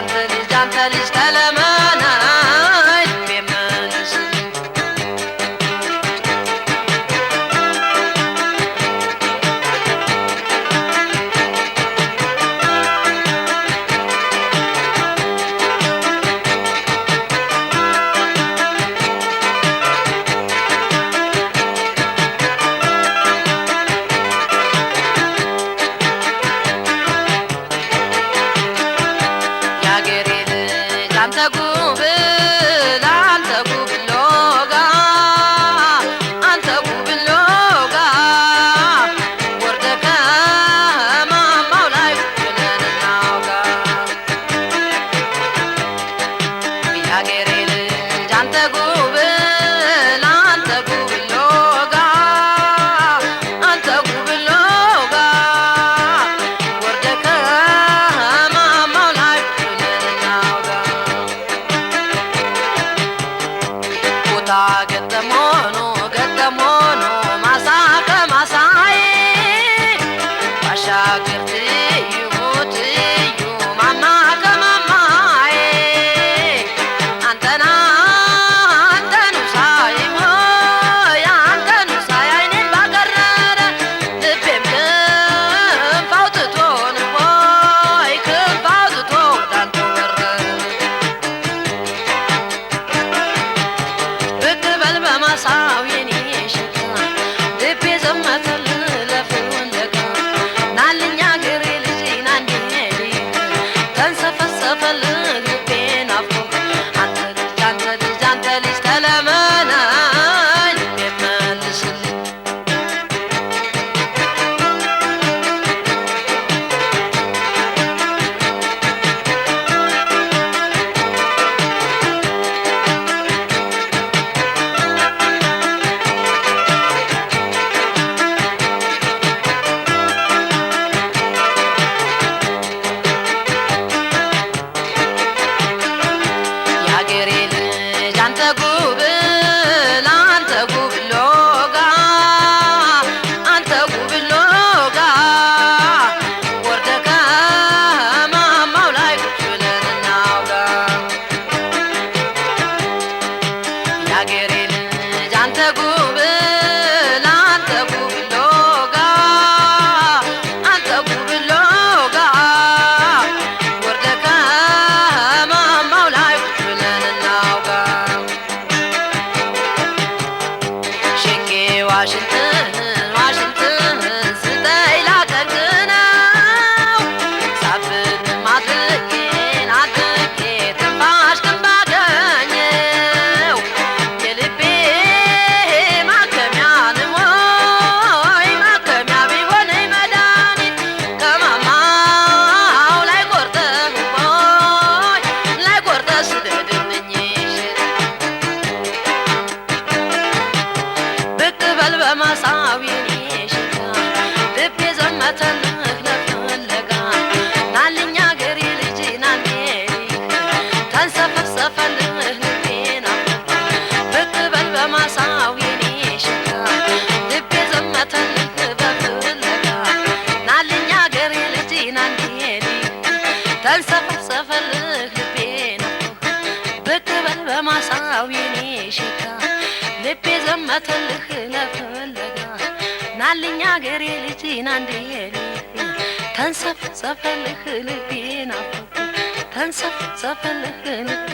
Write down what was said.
ልጅ ተለመናይ በመንስ ገጠሞኖ ማሳከ ማሳይ ባሻገርት ይሞት ማማ ከማማይ አንተኑ ሳይሞ ያንተኑ ሳይኔን ባቀረረ ልቤም ክንፋውጥቶ ንቦይ ክንፋውጥቶ ዳንቶ በረ ብቅ በል በማሳው የኔ ሽታ ልቤ ዘመተል ለፍለጋ ናልኛ ገሬ ልጅ ናንዴ ተንሰፈሰፈል ልቤ ናፍቆ አንተ ልጅ ተለመናኝ የመልስልኝ ዋሽንትን ስጠይ ላቀርቅነው ሳፍን ማድረጌን አድርጌ ትንፋሽ ባገኘው የልቤ ማከሚያ ንሞይ ማከሚያ ቢሆነኝ መድኃኒት ከማማው ላይ ቆርጠህ ቦይ ላይ ቆርጠህ ስደድልኝ በል በማሳው የኔ ሽታ ልቤ ዘመተልህ ለፍለጋ ናልኛ ገሬ ልጅ ናንዴ ተንሰፈሰፈልህ ልቤ ናፍቆ ብቅ በል በማሳው የኔ ሽታ ልቤ ዘመተልህ በፍለጋ ናልኛ ገሬ ልጅ ናንዴ ተንሰፈሰፈልህ ልቤ ናፍቆ ብቅ በል በማሳው የኔ ሽታ ልቤ ዘመተልህ ለፍለጋ ናልኛ ገሬ ልጅ ናንዴ ተንሰፈሰፈልህ ልቤ ናፍቆ ተንሰፈሰፈልህ ልቤ